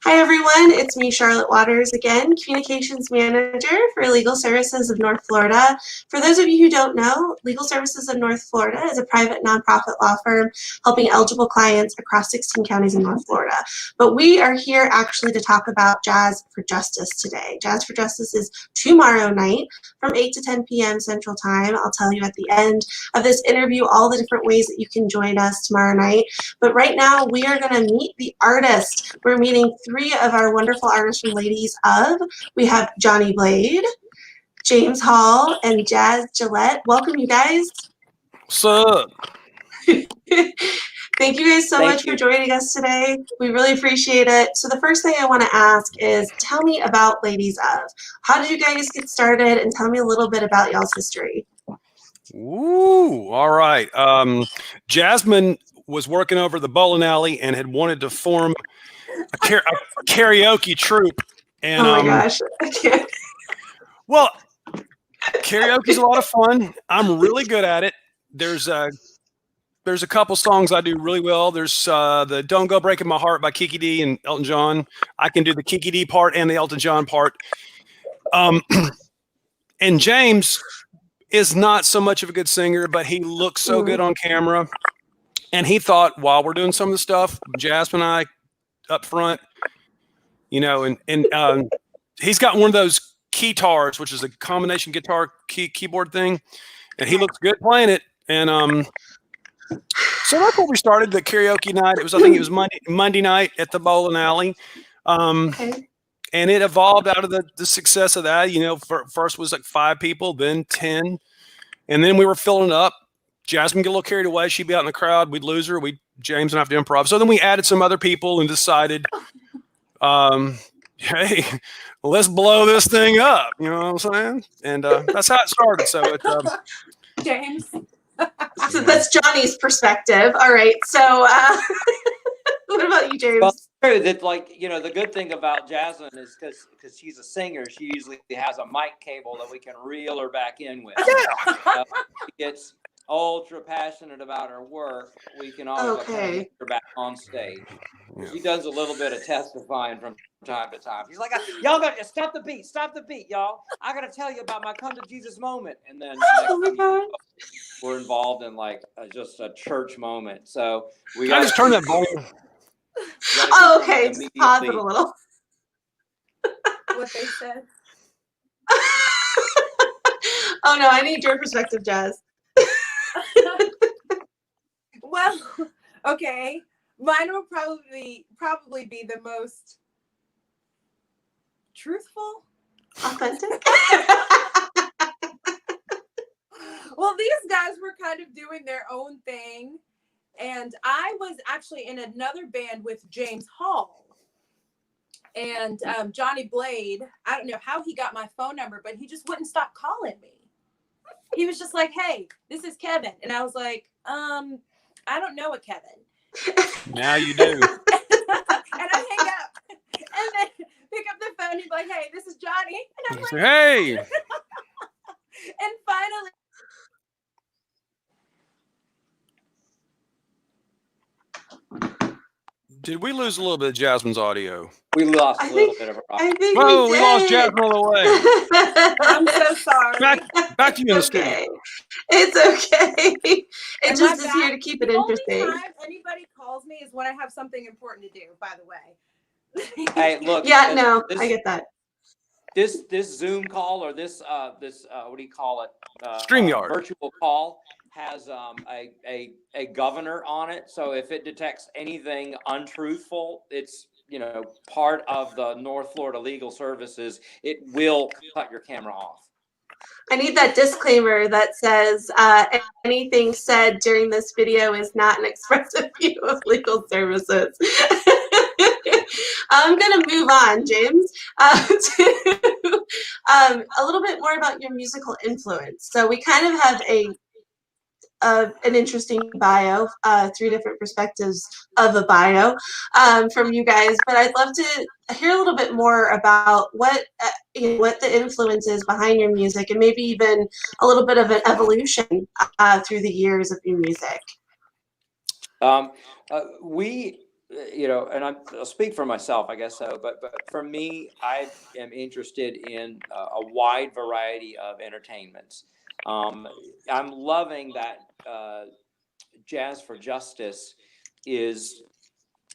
Hi everyone, it's me, Charlotte Waters again, Communications Manager for Legal Services of North Florida. For those of you who don't know, Legal Services of North Florida is a private nonprofit law firm helping eligible clients across 16 counties in North Florida. But we are here actually to talk about Jazz for Justice today. Jazz for Justice is tomorrow night from 8 to 10 p.m. Central Time. I'll tell you at the end of this interview all the different ways that you can join us tomorrow night. But right now we are going to meet the artist. We're meeting three of our wonderful artists from Ladies of. We have Johnny Blade, James Hall, and Jazz Gillette. Welcome, you guys. What's up? Thank you guys so much for joining us today. We really appreciate it. So the first thing I want to ask is, tell me about Ladies of. How did you guys get started? And tell me a little bit about y'all's history. Ooh, all right. Jasmine was working over the bowling alley and had wanted to form a karaoke troupe. And, oh my gosh, I can't. Well, karaoke's a lot of fun. I'm really good at it. There's a couple songs I do really well. There's the Don't Go Breaking My Heart by Kiki D and Elton John. I can do the Kiki D part and the Elton John part. And James is not so much of a good singer, but he looks so good on camera. And he thought, while we're doing some of the stuff, Jasmine and I up front, you know, and he's got one of those keytars, which is a combination guitar keyboard thing, and he looks good playing it. And so that's what we started the karaoke night. I think it was Monday night at the bowling alley. Okay. And it evolved out of the success of that. You know, first was like 5 people, then 10. And then we were filling it up. Jasmine get a little carried away. She'd be out in the crowd. We'd lose her. James and I have to improv. So then we added some other people and decided, hey, let's blow this thing up. You know what I'm saying? And that's how it started. So it's James. So that's Johnny's perspective. All right. So what about you, James? Well, it's true that, like, you know, the good thing about Jasmine is because she's a singer, she usually has a mic cable that we can reel her back in with. She gets ultra passionate about her work. We can always get her back on stage. She does a little bit of testifying from time to time. She's like, y'all got to stop the beat, y'all. I got to tell you about my come to Jesus moment. And then we're involved in like just a church moment. So we got to just turn that volume. Oh, okay. Just pause it a little. What they said. Oh no, I need your perspective, Jazz. Well, okay. Mine will probably be the most truthful, authentic. Well, these guys were kind of doing their own thing. And I was actually in another band with James Hall and Johnny Blade. I don't know how he got my phone number, but he just wouldn't stop calling me. He was just like, hey, this is Kevin. And I was like, I don't know a Kevin. Now you do. And I hang up and then pick up the phone and be like, hey, this is Johnny. And I'm like, hey. And finally, did we lose a little bit of Jasmine's audio? We lost a little bit of her audio. We lost Jasmine all the way. I'm so sorry. Back to you in the studio. It's okay. It just is here to keep it interesting. The only time anybody calls me is when I have something important to do, by the way. Hey, look. Yeah, no, I get that. This Zoom call or this what do you call it? StreamYard. Virtual call has a governor on it. So if it detects anything untruthful, it's, you know, part of the North Florida Legal Services. It will cut your camera off. I need that disclaimer that says anything said during this video is not an expressive view of legal services. I'm going to move on, James, to a little bit more about your musical influence. So we kind of have an interesting bio, 3 different perspectives of a bio from you guys, but I'd love to hear a little bit more about what the influence is behind your music, and maybe even a little bit of an evolution through the years of your music. We you know, and I'll speak for myself, I guess so. But for me, I am interested in a wide variety of entertainments. I'm loving that Jazz for Justice is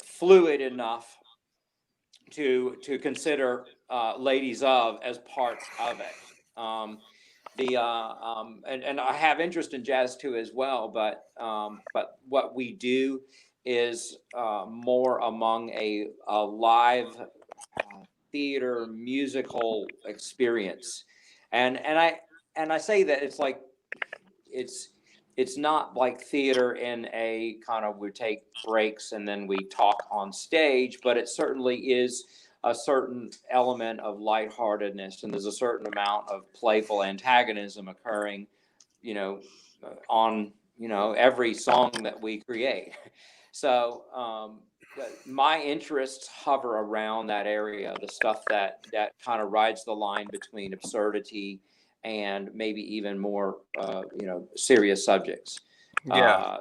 fluid enough to consider Ladies of as part of it. And I have interest in jazz too as well, but what we do is more among a live theater musical experience, and I say that it's like it's not like theater in a kind of we take breaks and then we talk on stage, but it certainly is a certain element of lightheartedness, and there's a certain amount of playful antagonism occurring, you know, on every song that we create. So my interests hover around that area, the stuff that kind of rides the line between absurdity and maybe even more serious subjects. Yeah.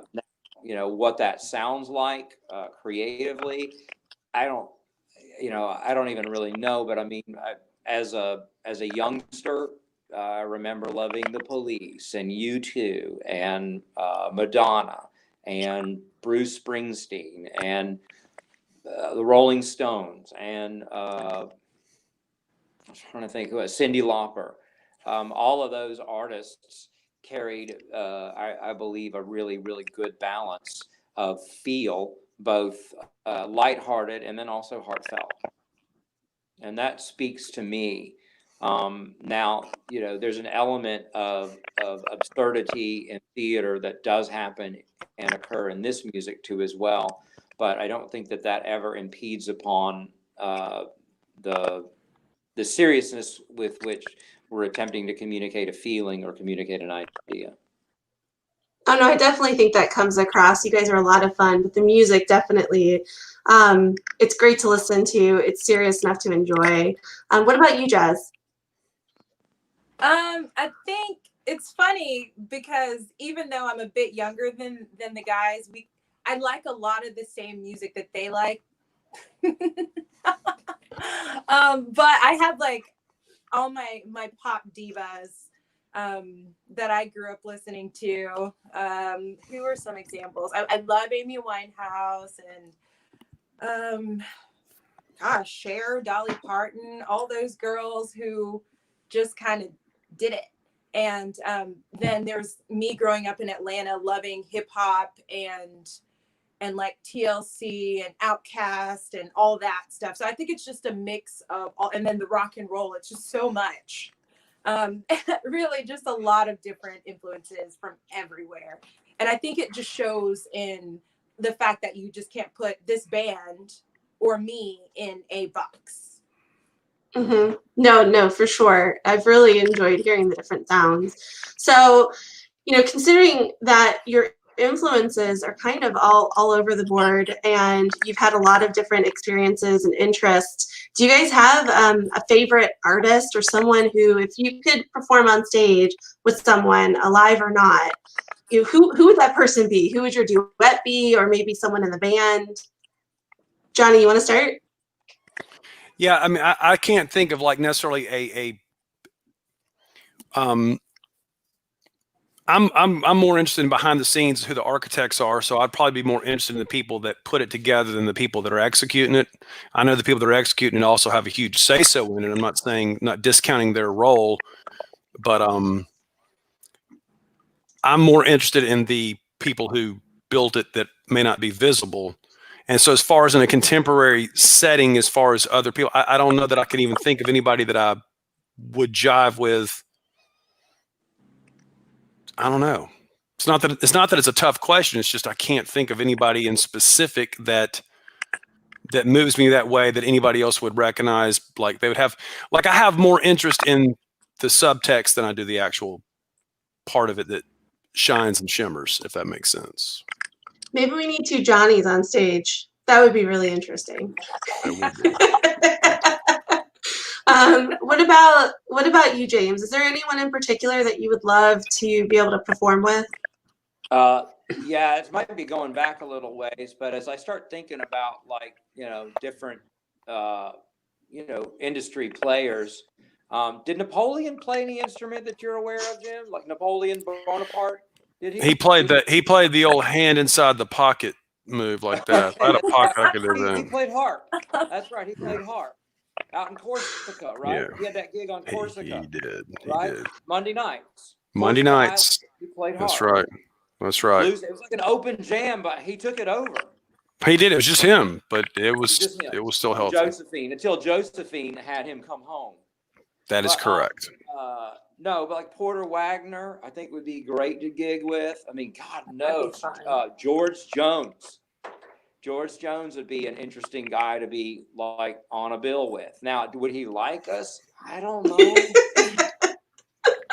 What that sounds like creatively, I don't even really know, but I mean, as a youngster, I remember loving the Police and U2 and Madonna and Bruce Springsteen and the Rolling Stones and I'm trying to think who was Cyndi Lauper. All of those artists carried, I believe, a really, really good balance of feel, both lighthearted and then also heartfelt. And that speaks to me. Now, there's an element of absurdity in theater that does happen and occur in this music too as well. But I don't think that ever impedes upon the seriousness with which we're attempting to communicate a feeling or communicate an idea. Oh no, I definitely think that comes across. You guys are a lot of fun, but the music definitely, it's great to listen to. It's serious enough to enjoy. What about you, Jazz? I think it's funny because even though I'm a bit younger than the guys, I like a lot of the same music that they like. But I have like all my pop divas that I grew up listening to. Who are some examples? I love Amy Winehouse and Cher, Dolly Parton, all those girls who just kind of did it. And then there's me growing up in Atlanta loving hip hop and like TLC and Outkast and all that stuff. So I think it's just a mix of all, and then the rock and roll. It's just so much. Really just a lot of different influences from everywhere. And I think it just shows in the fact that you just can't put this band or me in a box. Mm-hmm. No, for sure. I've really enjoyed hearing the different sounds. So, considering that your influences are kind of all over the board and you've had a lot of different experiences and interests, do you guys have a favorite artist or someone who, if you could perform on stage with someone, alive or not, who would that person be? Who would your duet be, or maybe someone in the band? Johnny, you want to start? Yeah, I mean, I can't think of like necessarily I'm more interested in behind the scenes who the architects are, so I'd probably be more interested in the people that put it together than the people that are executing it. I know the people that are executing it also have a huge say-so in it. I'm not discounting their role, but I'm more interested in the people who built it that may not be visible. And so as far as in a contemporary setting, as far as other people, I don't know that I can even think of anybody that I would jive with. I don't know. It's not that it's a tough question. It's just I can't think of anybody in specific that moves me that way that anybody else would recognize. Like they would have, like I have more interest in the subtext than I do the actual part of it that shines and shimmers, if that makes sense. Maybe we need two Johnnies on stage. That would be really interesting. What about you, James? Is there anyone in particular that you would love to be able to perform with? Yeah, it might be going back a little ways, but as I start thinking about like, different, industry players, did Napoleon play any instrument that you're aware of, Jim? Like Napoleon Bonaparte? Did he? He played the old hand inside the pocket move like that. I had a pocket in He that. played harp. That's right. He played harp out in Corsica, right? Yeah. He had that gig on Corsica. He did. He right? did. Monday nights. Monday Corsica nights. Island, he played harp. That's right. That's right. It was like an open jam, but he took it over. He did. It was just him, but it was still healthy. Josephine, until Josephine had him come home. That is correct. No, but like Porter Wagner, I think would be great to gig with. I mean, God knows. George Jones. George Jones would be an interesting guy to be like on a bill with. Now, would he like us? I don't know.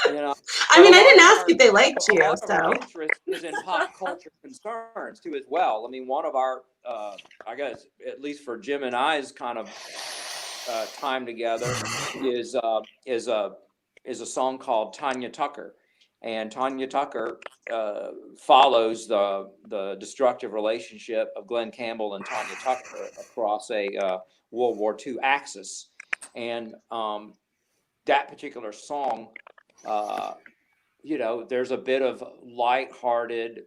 I mean, I didn't ask if they liked you, so. Our interest is in pop culture concerns too, as well. I mean, one of our, I guess, at least for Jim and I's kind of time together, is a song called Tanya Tucker, and Tanya Tucker follows the destructive relationship of Glenn Campbell and Tanya Tucker across a World War II axis, and that particular song. There's a bit of lighthearted,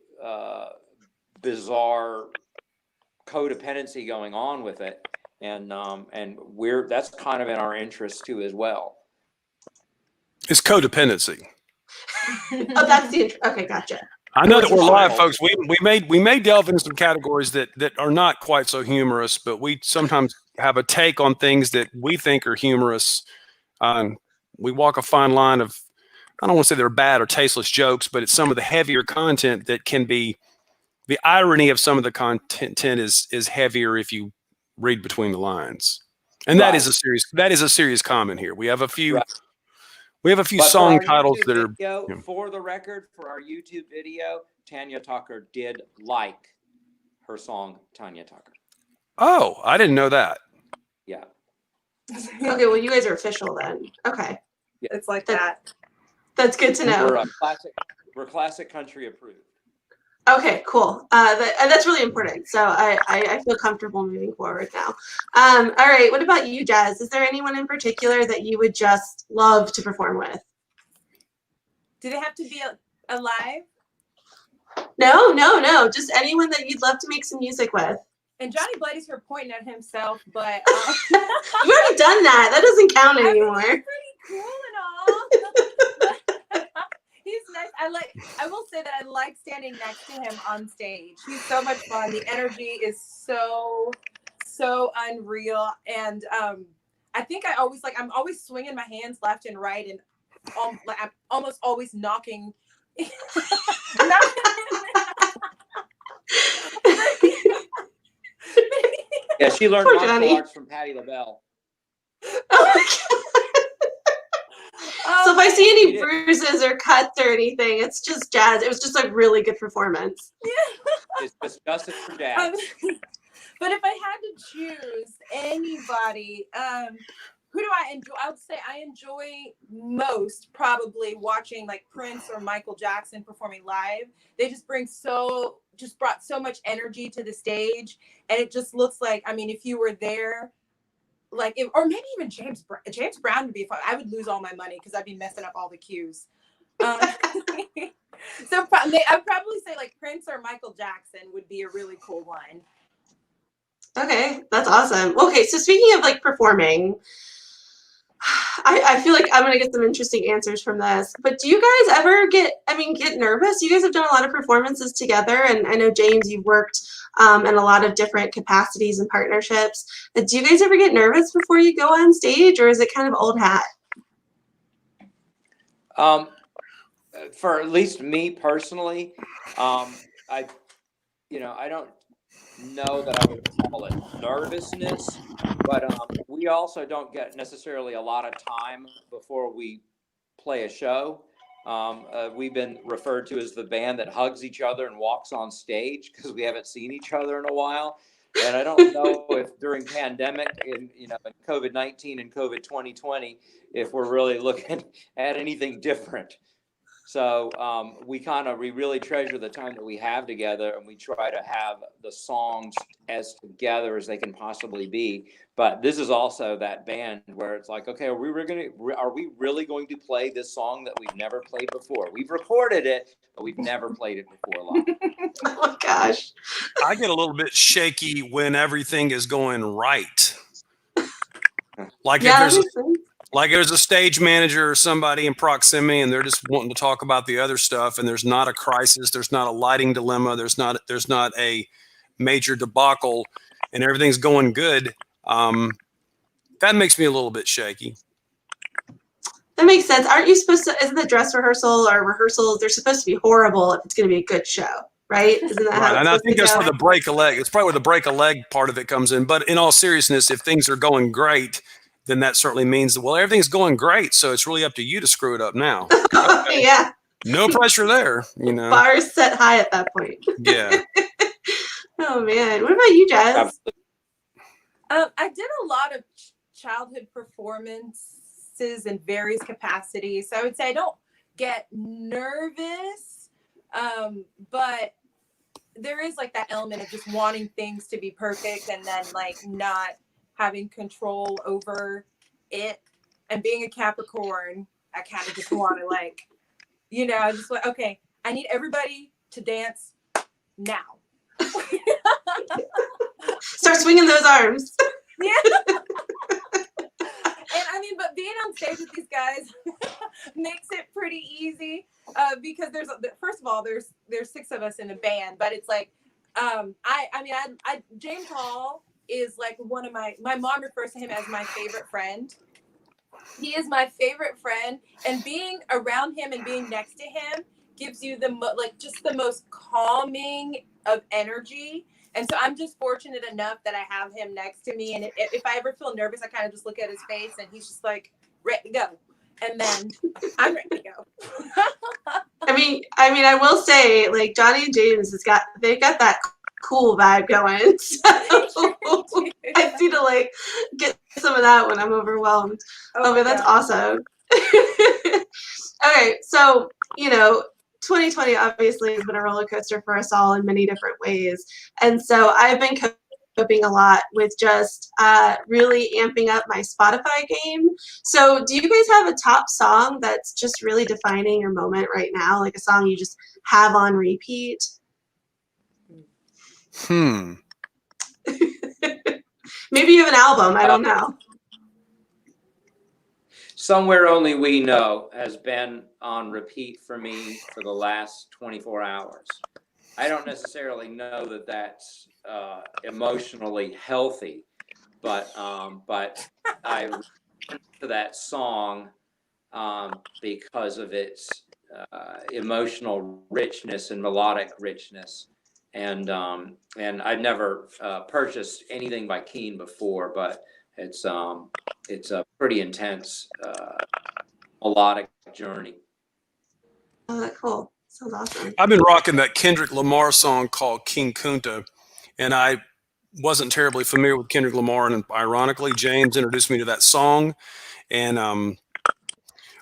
bizarre codependency going on with it, and that's kind of in our interest too as well. It's codependency. Oh, that's the okay. Gotcha. I know that we're live, folks. We may delve into some categories that are not quite so humorous, but we sometimes have a take on things that we think are humorous. We walk a fine line of, I don't want to say they're bad or tasteless jokes, but it's some of the heavier content that can be, the irony of some of the content is heavier if you read between the lines. And that is a serious comment here. We have a few, song titles that are, for the record, for our YouTube video, Tanya Tucker did like her song, Tanya Tucker. Oh, I didn't know that. Yeah. Okay, well, you guys are official then. Okay. Yeah. It's like that. That's good to know. We're classic country approved. Okay, cool. That's really important. So I feel comfortable moving forward now. All right. What about you, Jazz? Is there anyone in particular that you would just love to perform with? Do they have to be alive? No. Just anyone that you'd love to make some music with. And Johnny Blade is here pointing at himself, but you've already done that. That doesn't count anymore. I mean, he's pretty cool and all. He's nice. I will say that I like standing next to him on stage. He's so much fun. The energy is so unreal. And I think I'm always swinging my hands left and right, and I'm almost always knocking. Yeah, she learned martial arts from Patti LaBelle. So if I see any bruises or cuts or anything, it's just Jazz. It was just a really good performance. Yeah. It's disgusting for Jazz. But if I had to choose anybody, who do I enjoy? I would say I enjoy most probably watching like Prince or Michael Jackson performing live. They just brought so much energy to the stage, and it just looks like, I mean, if you were there, or maybe even James Brown would be fun. I would lose all my money because I'd be messing up all the cues. So I'd probably say like Prince or Michael Jackson would be a really cool one. Okay, that's awesome. Okay, so speaking of like performing, I feel like I'm gonna get some interesting answers from this. But do you guys ever get nervous? You guys have done a lot of performances together, and I know James, you've worked in a lot of different capacities and partnerships. But do you guys ever get nervous before you go on stage, or is it kind of old hat? For at least me personally, I don't know that I would call it nervousness, but we also don't get necessarily a lot of time before we play a show. We've been referred to as the band that hugs each other and walks on stage because we haven't seen each other in a while. And I don't know if during pandemic and in COVID-19 and COVID 2020, if we're really looking at anything different. So we really treasure the time that we have together, and we try to have the songs as together as they can possibly be. But this is also that band where it's like, okay, are we really going to play this song that we've never played before? We've recorded it, but we've never played it before live. Oh my gosh. I get a little bit shaky when everything is going right. Like Yeah, if that makes sense. there's a stage manager or somebody in proximity and they're just wanting to talk about the other stuff, and there's not a crisis, there's not a lighting dilemma, there's not a major debacle, and everything's going good. That makes me a little bit shaky. That makes sense. Aren't you supposed to, isn't the dress rehearsal or rehearsals, they're supposed to be horrible if it's going to be a good show, right? Isn't that how Right, it's and I supposed think to that's go? where the break a leg. It's probably where the break a leg part of it comes in. But in all seriousness, if things are going great, then that certainly means that, well, everything's going great, so it's really up to you to screw it up now. Okay. Yeah. No pressure there, you know. Bar is set high at that point. Yeah. Oh man. What about you, Jazz? I did a lot of childhood performances in various capacities. So I would say I don't get nervous, but there is like that element of just wanting things to be perfect and then like not having control over it. And being a Capricorn, I kind of just want to like, you know, I just like, okay, I need everybody to dance now. Start swinging those arms. Yeah. And I mean, but being on stage with these guys makes it pretty easy because first of all, there's 6 of us in a band, but it's like, James Hall is like one of my mom refers to him as my favorite friend. He is my favorite friend, and being around him and being next to him gives you the most calming of energy. And so I'm just fortunate enough that I have him next to me. And if I ever feel nervous, I kind of just look at his face and he's just like, ready to go. And then I'm ready to go. I mean, I will say, like, Johnny and James they've got that cool vibe going. So I need to like get some of that when I'm overwhelmed. Okay, that's awesome. Okay, so 2020 obviously has been a roller coaster for us all in many different ways. And so I've been coping a lot with just really amping up my Spotify game. So do you guys have a top song that's just really defining your moment right now? Like a song you just have on repeat? Maybe you have an album. I don't know. Somewhere Only We Know has been on repeat for me for the last 24 hours. I don't necessarily know that that's emotionally healthy, but I listen to that song because of its emotional richness and melodic richness. And I've never purchased anything by Keen before, but it's a pretty intense melodic journey. Oh, cool. Sounds awesome. I've been rocking that Kendrick Lamar song called King Kunta, and I wasn't terribly familiar with Kendrick Lamar, and ironically, James introduced me to that song, and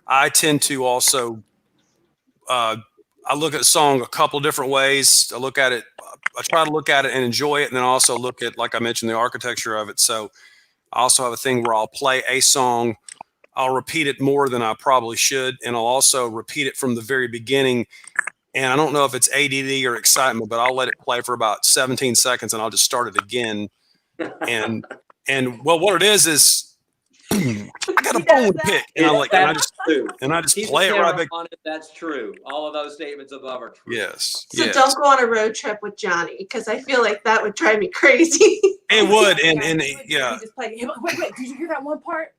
I tend to also I look at a song a couple different ways. I try to look at it and enjoy it, and then I also look at, like I mentioned, the architecture of it. So I also have a thing where I'll play a song, I'll repeat it more than I probably should, and I'll also repeat it from the very beginning. And I don't know if it's ADD or excitement, but I'll let it play for about 17 seconds, and I'll just start it again. And well, what it is I got a bone to pick, and I just play it right back. That's true. All of those statements above are true. Yes. So don't go on a road trip with Johnny, because I feel like that would drive me crazy. It would, and yeah. You just play, wait, did you hear that one part?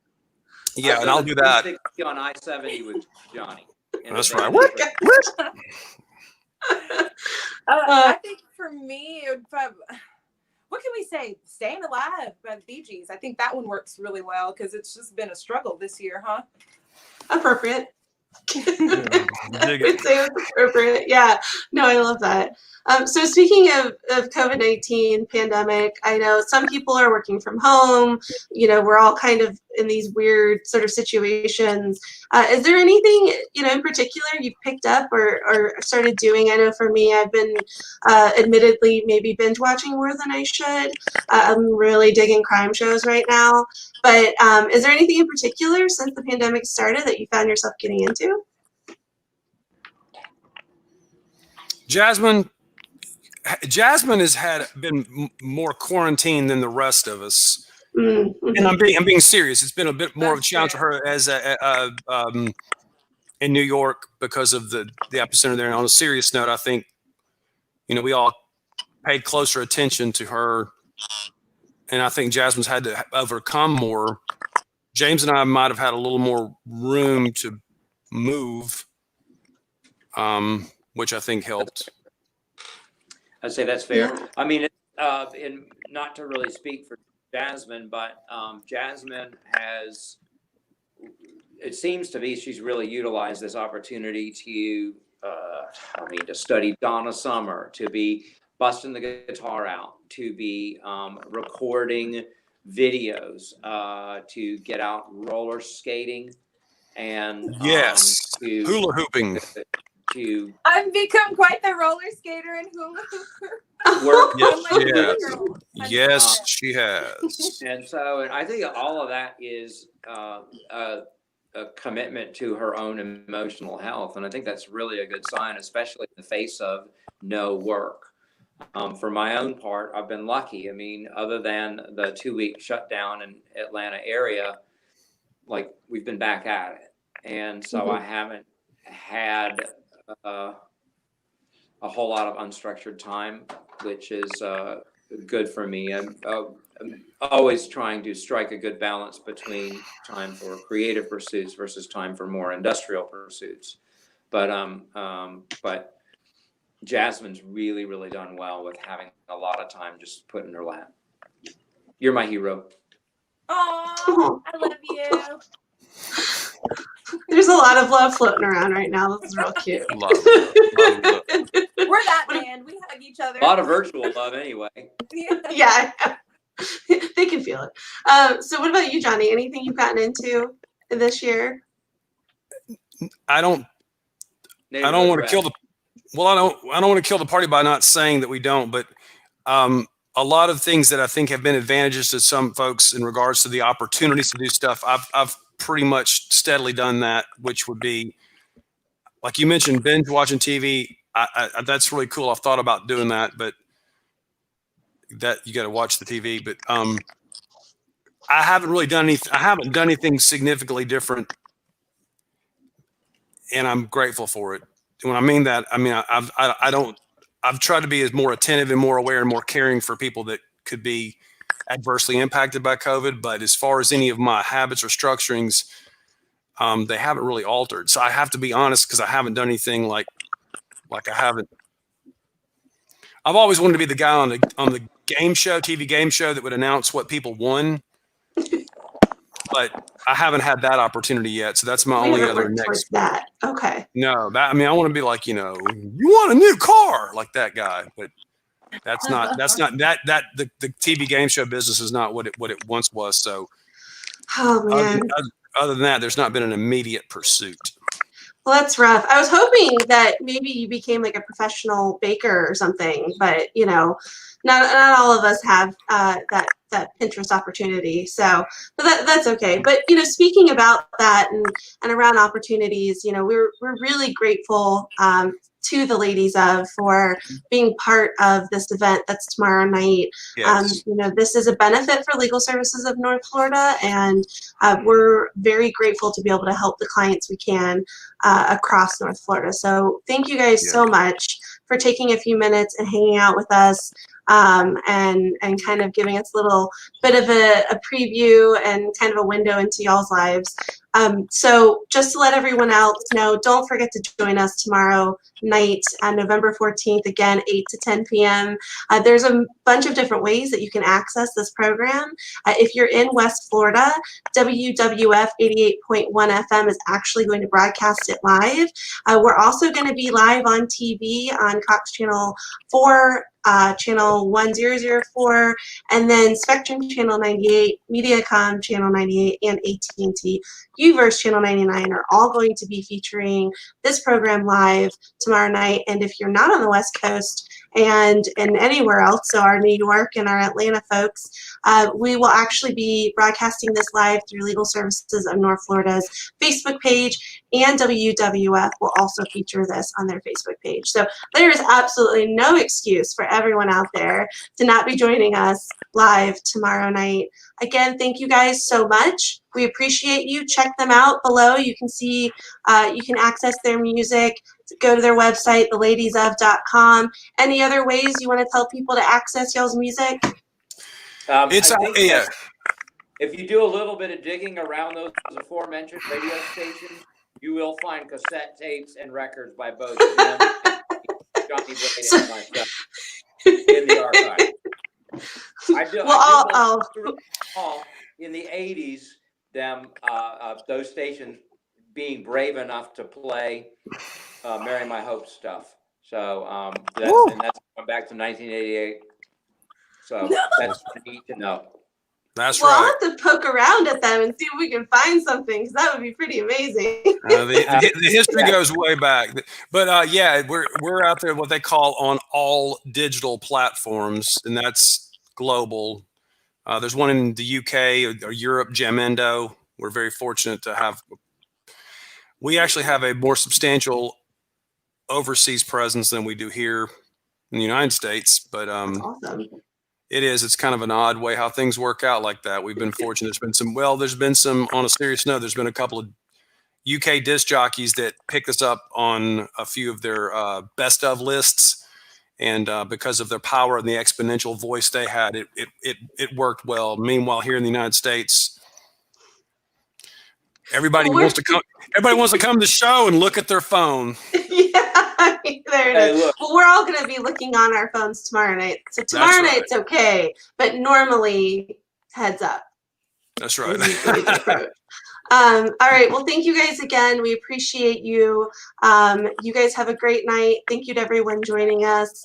Yeah, and I'll do that. On I-70 with Johnny. That's right. I think for me, it would probably, what can we say? Staying Alive by the Bee Gees. I think that one works really well because it's just been a struggle this year, huh? Appropriate. I would say it's appropriate. Yeah. No, I love that. So speaking of COVID-19 pandemic, I know some people are working from home. We're all kind of in these weird sort of situations. Is there anything, in particular you've picked up or started doing? I know for me, I've been admittedly maybe binge watching more than I should. I'm really digging crime shows right now. But is there anything in particular since the pandemic started that you found yourself getting into? Jasmine has been more quarantined than the rest of us. Mm-hmm. And I'm being serious. It's been a bit more of a That's challenge for her as in New York because of the epicenter there. And on a serious note, I think, we all paid closer attention to her. And I think Jasmine's had to overcome more. James and I might have had a little more room to move, which I think helped. I'd say that's fair. Yeah. I mean, and not to really speak for Jasmine, but Jasmine it seems to me she's really utilized this opportunity to, to study Donna Summer, to be busting the guitar out, to be recording videos, to get out roller skating, and Yes, to hula hooping. to I've become quite the roller skater and hula hooper. work. Yes, I'm like, she has. girl. Yes, she has. And I think all of that is a commitment to her own emotional health. And I think that's really a good sign, especially in the face of no work. For my own part, I've been lucky. I mean, other than the 2-week shutdown in Atlanta area, like we've been back at it. And so I haven't had a whole lot of unstructured time, which is good for me. I'm always trying to strike a good balance between time for creative pursuits versus time for more industrial pursuits. But Jasmine's really, really done well with having a lot of time just put in her lap. You're my hero. Oh, I love you. There's a lot of love floating around right now. This is real cute. Love it. We're that band. We hug each other. A lot of virtual love anyway. Yeah, they can feel it. So what about you, Johnny? Anything you've gotten into this year? I don't want to kill the I don't want to kill the party by not saying that we don't, but a lot of things that I think have been advantages to some folks in regards to the opportunities to do stuff. I've pretty much steadily done that, which would be, like you mentioned, binge watching TV. That's really cool. I've thought about doing that, but that you got to watch the TV. But I haven't really done anything. I haven't done anything significantly different, and I'm grateful for it. When I mean that, I mean I've tried to be as more attentive and more aware and more caring for people that could be adversely impacted by COVID. But as far as any of my habits or structurings, they haven't really altered. So I have to be honest, because I haven't done anything like I haven't. I've always wanted to be the guy on the game show, TV game show, that would announce what people won. But I haven't had that opportunity yet. So that's my only other next. That. Okay. No, I want to be like, you want a new car, like that guy. But that's not the TV game show business is not what it once was. So Oh man. other than that, there's not been an immediate pursuit. Well, that's rough. I was hoping that maybe you became like a professional baker or something, but not all of us have that Pinterest opportunity. So, but that's okay. But speaking about that and around opportunities, we're really grateful to the Ladies of for being part of this event that's tomorrow night. Yes. This is a benefit for Legal Services of North Florida, and we're very grateful to be able to help the clients we can across North Florida. So thank you guys so much for taking a few minutes and hanging out with us. And kind of giving us a little bit of a preview and kind of a window into y'all's lives. So just to let everyone else know, don't forget to join us tomorrow night on November 14th, again, 8 to 10 p.m. There's a bunch of different ways that you can access this program. If you're in West Florida, WWF 88.1 FM is actually going to broadcast it live. We're also going to be live on TV on Cox Channel 4, Channel 1004, and then Spectrum Channel 98, Mediacom Channel 98, and AT&T Uverse Channel 99 are all going to be featuring this program live tomorrow night. And if you're not on the West Coast and anywhere else, so our New York and our Atlanta folks, we will actually be broadcasting this live through Legal Services of North Florida's Facebook page, and WWF will also feature this on their Facebook page. So there is absolutely no excuse for everyone out there to not be joining us live tomorrow night. Again, thank you guys so much. We appreciate you. Check them out below. You can see, you can access their music. Go to their website, theladiesof.com. Any other ways you want to tell people to access y'all's music? I think that if you do a little bit of digging around those aforementioned radio stations, you will find cassette tapes and records by both Jim and Johnny Brady and myself in the archive. I do recall in the 80s them those stations being brave enough to play "Marry My Hope" stuff. So that's going back to 1988. So that's neat to know. That's well, right. I'll have to poke around at them and see if we can find something, because that would be pretty amazing. The history goes way back, but yeah, we're out there what they call on all digital platforms, and that's global. There's one in the UK or Europe, Jamendo. We're very fortunate to have. We actually have a more substantial overseas presence than we do here in the United States, but Awesome. it's kind of an odd way how things work out like that. We've been fortunate. There's been some, on a serious note, there's been a couple of UK disc jockeys that picked us up on a few of their best of lists. And because of their power and the exponential voice they had, it worked well. Meanwhile, here in the United States, everybody wants to come to the show and look at their phone. Yeah, there it is. Well, we're all going to be looking on our phones tomorrow night. So tomorrow night's okay, but normally, heads up. That's right. All right. Well, thank you guys again. We appreciate you. You guys have a great night. Thank you to everyone joining us.